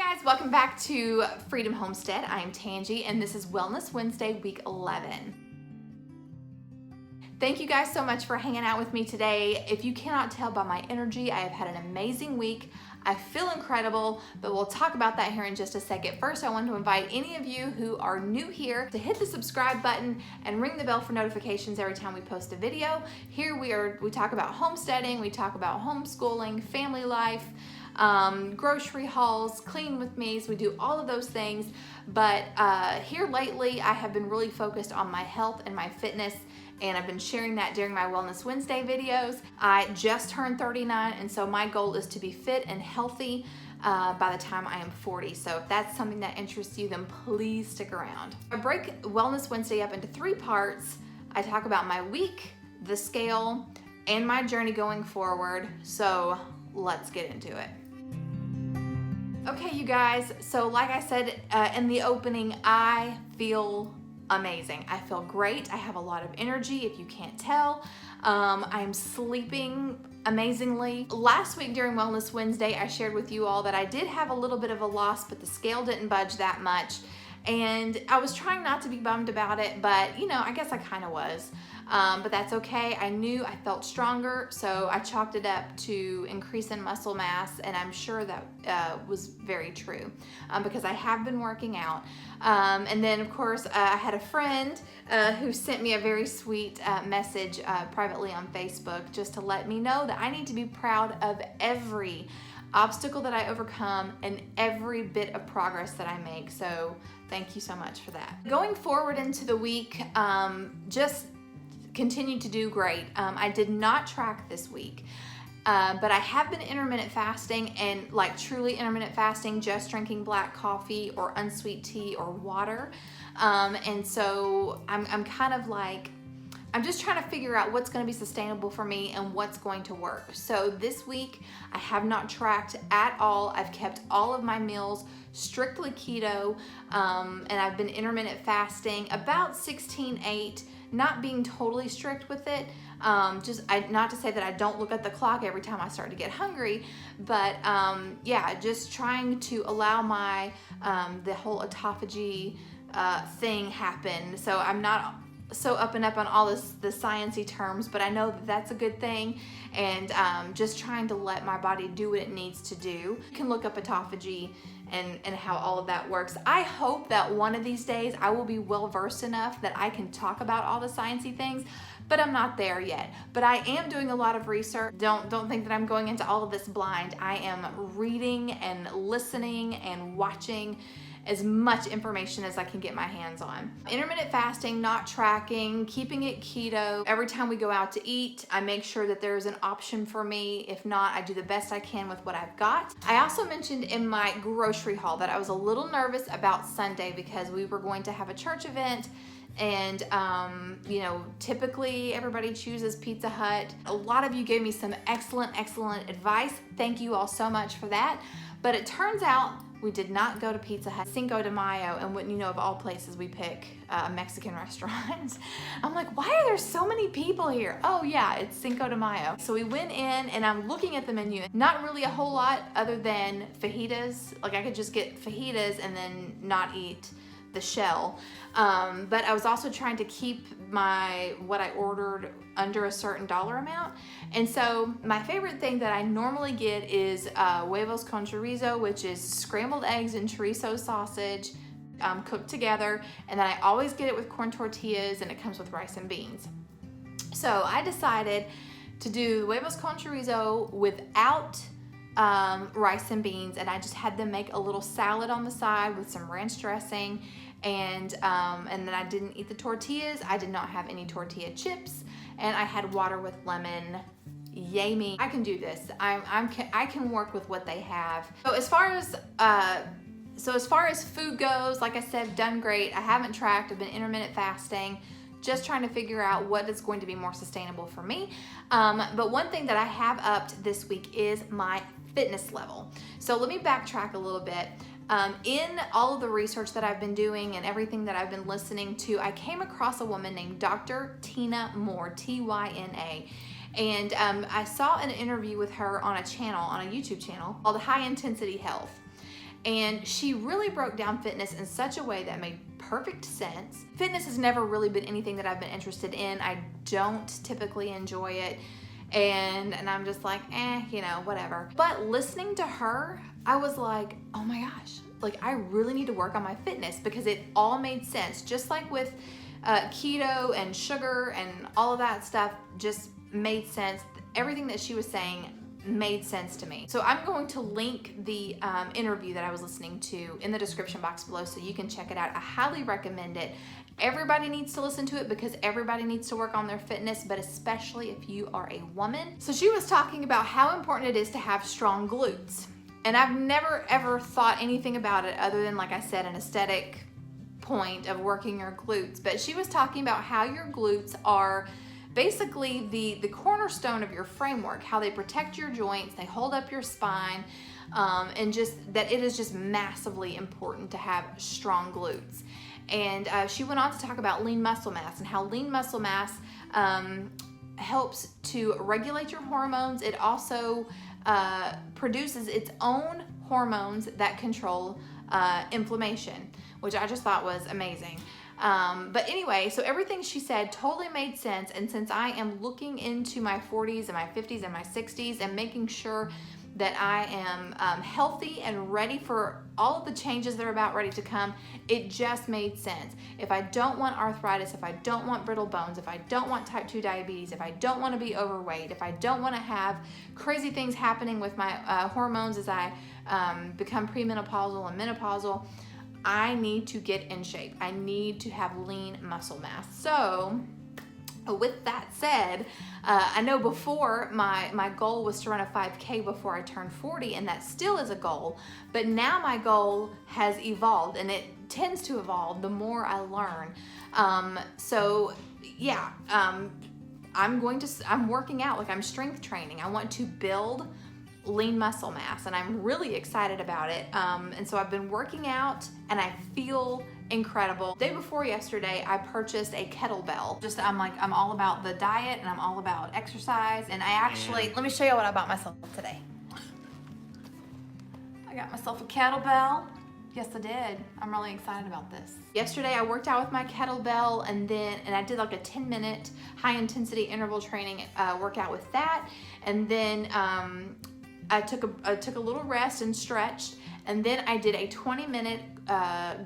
guys, welcome back to Freedom Homestead. I am Tangie and this is Wellness Wednesday, week 11. Thank you guys so much for hanging out with me today. If you cannot tell by my energy, I have had an amazing week. I feel incredible, but we'll talk about that here in just a second. First, I want to invite any of you who are new here to hit the subscribe button and ring the bell for notifications every time we post a video. Here we talk about homesteading, we talk about homeschooling, family life, grocery hauls, clean with me's, we do all of those things. But here lately, I have been really focused on my health and my fitness, and I've been sharing that during my Wellness Wednesday videos. I just turned 39, and so my goal is to be fit and healthy by the time I am 40. So if that's something that interests you, then please stick around. I break Wellness Wednesday up into 3 parts. I talk about my week, the scale, and my journey going forward. So let's get into it. Okay, you guys, so like I said in the opening, I feel amazing. I feel great. I have a lot of energy, if you can't tell. I'm sleeping amazingly. Last week during Wellness Wednesday, I shared with you all that I did have a little bit of a loss, but the scale didn't budge that much. And I was trying not to be bummed about it, but you know, I guess I kind of was. But that's okay. I knew I felt stronger, so I chalked it up to increase in muscle mass, and I'm sure that was very true because I have been working out. And then, of course, I had a friend who sent me a very sweet message privately on Facebook just to let me know that I need to be proud of every obstacle that I overcome and every bit of progress that I make. So thank you so much for that. Going forward into the week, just continue to do great. I did not track this week, but I have been intermittent fasting, and like truly intermittent fasting, just drinking black coffee or unsweet tea or water. And so I'm kind of like, I'm just trying to figure out what's going to be sustainable for me and what's going to work. So this week I have not tracked at all. I've kept all of my meals strictly keto, and I've been intermittent fasting about 16/8, not being totally strict with it. Not to say that I don't look at the clock every time I start to get hungry, but yeah, just trying to allow my the whole autophagy thing happen. So I'm not so up and up on all the sciencey terms, but I know that that's a good thing, and just trying to let my body do what it needs to do. You can look up autophagy and how all of that works. I hope that one of these days I will be well versed enough that I can talk about all the sciencey things, but I'm not there yet. But I am doing a lot of research. Don't think that I'm going into all of this blind. I am reading and listening and watching as much information as I can get my hands on. Intermittent fasting, not tracking, keeping it keto. Every time we go out to eat, I make sure that there's an option for me. If not, I do the best I can with what I've got. I also mentioned in my grocery haul that I was a little nervous about Sunday because we were going to have a church event, and you know, typically everybody chooses Pizza Hut. A lot of you gave me some excellent advice. Thank you all so much for that. But it turns out we did not go to Pizza Hut, Cinco de Mayo, and wouldn't you know, of all places, we pick a Mexican restaurant. I'm like, why are there so many people here? Oh yeah, it's Cinco de Mayo. So we went in, and I'm looking at the menu. Not really a whole lot other than fajitas. Like I could just get fajitas and then not eat the shell. But I was also trying to keep what I ordered under a certain dollar amount. And so my favorite thing that I normally get is huevos con chorizo, which is scrambled eggs and chorizo sausage cooked together. And then I always get it with corn tortillas, and it comes with rice and beans. So I decided to do huevos con chorizo without rice and beans, and I just had them make a little salad on the side with some ranch dressing, and then I didn't eat the tortillas. I did not have any tortilla chips, and I had water with lemon. Yay me! I can do this. I can work with what they have. So as far as food goes, like I said, done great. I haven't tracked. I've been intermittent fasting, just trying to figure out what is going to be more sustainable for me. But one thing that I have upped this week is my fitness level. So let me backtrack a little bit. In all of the research that I've been doing and everything that I've been listening to, I came across a woman named Dr. Tina Moore, Tyna. And I saw an interview with her on a channel, on a YouTube channel called High Intensity Health. And she really broke down fitness in such a way that made perfect sense. Fitness has never really been anything that I've been interested in. I don't typically enjoy it. And I'm just like, whatever. But listening to her, I was like, oh my gosh, like I really need to work on my fitness, because it all made sense. Just like with keto and sugar and all of that stuff just made sense. Everything that she was saying made sense to me. So I'm going to link the interview that I was listening to in the description box below so you can check it out. I highly recommend it. Everybody needs to listen to it because everybody needs to work on their fitness, but especially if you are a woman. So she was talking about how important it is to have strong glutes. And I've never ever thought anything about it other than, like I said, an aesthetic point of working your glutes. But she was talking about how your glutes are basically the cornerstone of your framework, how they protect your joints, they hold up your spine, and just that it is just massively important to have strong glutes. And she went on to talk about lean muscle mass and how lean muscle mass helps to regulate your hormones. It also produces its own hormones that control inflammation, which I just thought was amazing. But anyway, so everything she said totally made sense. And since I am looking into my 40s and my 50s and my 60s and making sure that I am healthy and ready for all of the changes that are about ready to come, it just made sense. If I don't want arthritis, if I don't want brittle bones, if I don't want type 2 diabetes, if I don't want to be overweight, if I don't want to have crazy things happening with my hormones as I become premenopausal and menopausal, I need to get in shape. I need to have lean muscle mass. So with that said, I know before my goal was to run a 5K before I turned 40, and that still is a goal, but now my goal has evolved, and it tends to evolve the more I learn. I'm working out, like I'm strength training. I want to build lean muscle mass, and I'm really excited about it. And so I've been working out and I feel incredible. Day before yesterday, I purchased a kettlebell. I'm all about the diet and I'm all about exercise. And let me show you what I bought myself today. I got myself a kettlebell. Yes, I did. I'm really excited about this. Yesterday, I worked out with my kettlebell, and I did like a 10-minute high intensity interval training workout with that. And then I took a little rest and stretched, and then I did a 20-minute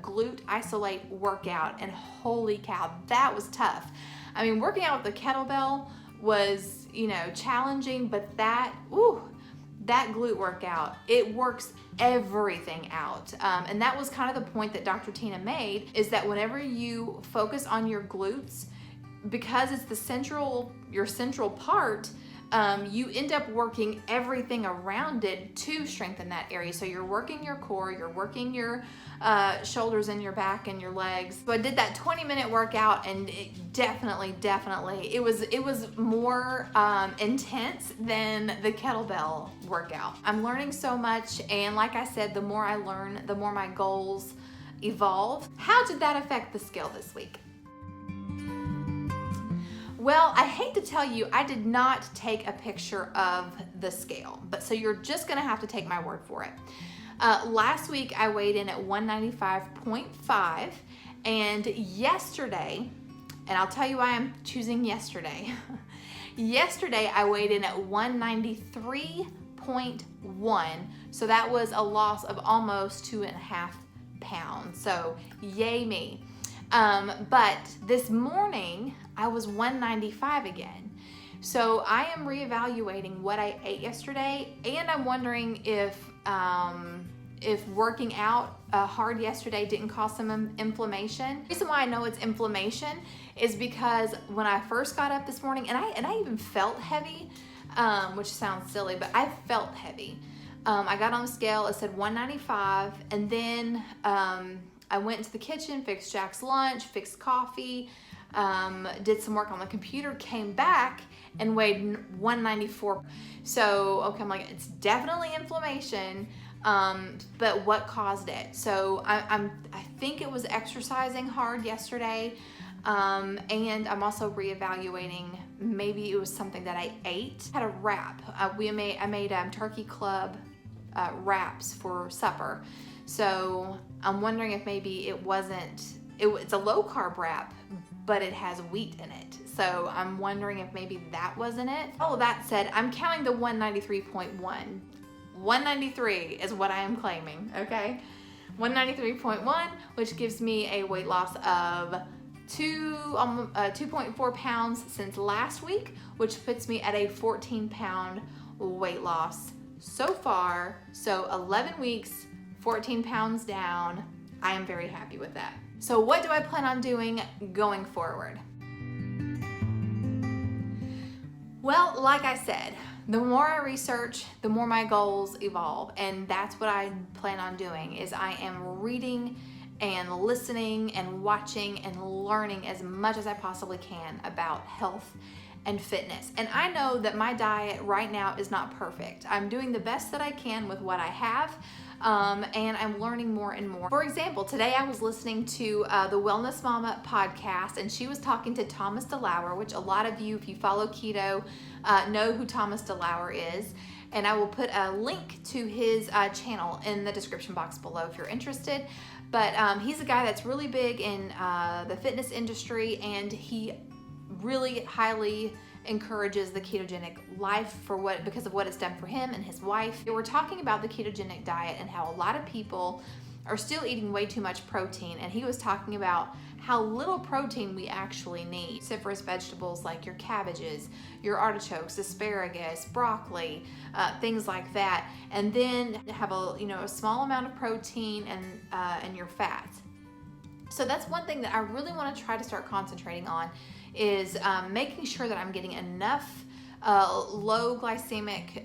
glute isolate workout, and holy cow, that was tough. I mean, working out with the kettlebell was, challenging, but that glute workout, it works everything out. And that was kind of the point that Dr. Tina made, is that whenever you focus on your glutes, because it's your central part, you end up working everything around it to strengthen that area. So you're working your core, you're working your shoulders and your back and your legs. So I did that 20-minute workout, and it definitely, it was more intense than the kettlebell workout. I'm learning so much, and like I said, the more I learn, the more my goals evolve. How did that affect the scale this week? Well, I hate to tell you, I did not take a picture of the scale, but so you're just gonna have to take my word for it. Last week I weighed in at 195.5, and yesterday, and I'll tell you why I'm choosing yesterday. Yesterday I weighed in at 193.1, so that was a loss of almost 2.5 pounds. So yay me. But this morning I was 195 again. So I am reevaluating what I ate yesterday, and I'm wondering if working out hard yesterday didn't cause some inflammation. The reason why I know it's inflammation is because when I first got up this morning, and I even felt heavy, which sounds silly, but I felt heavy. I got on the scale, it said 195, and then I went into the kitchen, fixed Jack's lunch, fixed coffee, did some work on the computer, came back and weighed 194. So, okay, I'm like, it's definitely inflammation, but what caused it? So I think it was exercising hard yesterday, and I'm also reevaluating, maybe it was something that I ate. I had a wrap. I made Turkey Club wraps for supper. So I'm wondering if maybe it's a low carb wrap, but it has wheat in it. So I'm wondering if maybe that wasn't it. All of that said, I'm counting the 193.1. 193 is what I am claiming, okay? 193.1, which gives me a weight loss of 2.4 pounds since last week, which puts me at a 14-pound weight loss so far. So 11 weeks, 14 pounds down. I am very happy with that. So what do I plan on doing going forward? Well, like I said, the more I research, the more my goals evolve, and that's what I plan on doing. Is I am reading and listening and watching and learning as much as I possibly can about health and fitness. And I know that my diet right now is not perfect. I'm doing the best that I can with what I have, and I'm learning more and more. For example, today I was listening to the Wellness Mama podcast, and she was talking to Thomas DeLauer, which a lot of you, if you follow keto, know who Thomas DeLauer is. And I will put a link to his channel in the description box below if you're interested. But he's a guy that's really big in the fitness industry, and he really highly encourages the ketogenic life because of what it's done for him and his wife. We're talking about the ketogenic diet and how a lot of people are still eating way too much protein, and he was talking about how little protein we actually need. Cruciferous vegetables like your cabbages, your artichokes, asparagus, broccoli, things like that, and then have a small amount of protein and your fats. So that's one thing that I really want to try to start concentrating on, is making sure that I'm getting enough low glycemic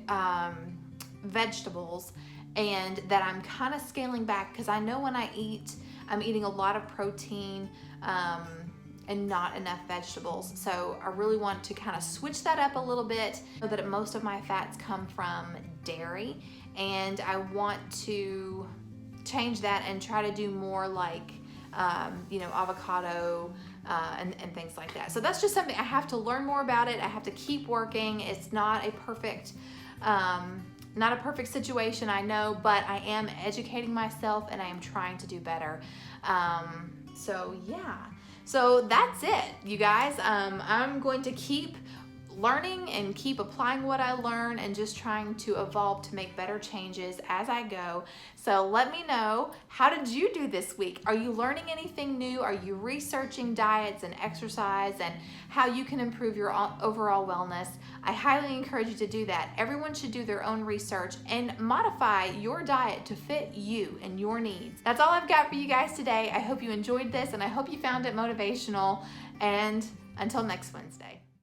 vegetables, and that I'm kind of scaling back, because I know when I eat, I'm eating a lot of protein and not enough vegetables. So I really want to kind of switch that up a little bit. I know that most of my fats come from dairy, and I want to change that and try to do more like avocado and things like that. So that's just something I have to learn more about it. I have to keep working. It's not a perfect situation, I know, but I am educating myself and I am trying to do better. So that's it, you guys. I'm going to keep learning and keep applying what I learn, and just trying to evolve to make better changes as I go. So let me know, how did you do this week? Are you learning anything new? Are you researching diets and exercise and how you can improve your overall wellness? I highly encourage you to do that. Everyone should do their own research and modify your diet to fit you and your needs. That's all I've got for you guys today. I hope you enjoyed this, and I hope you found it motivational, and until next Wednesday.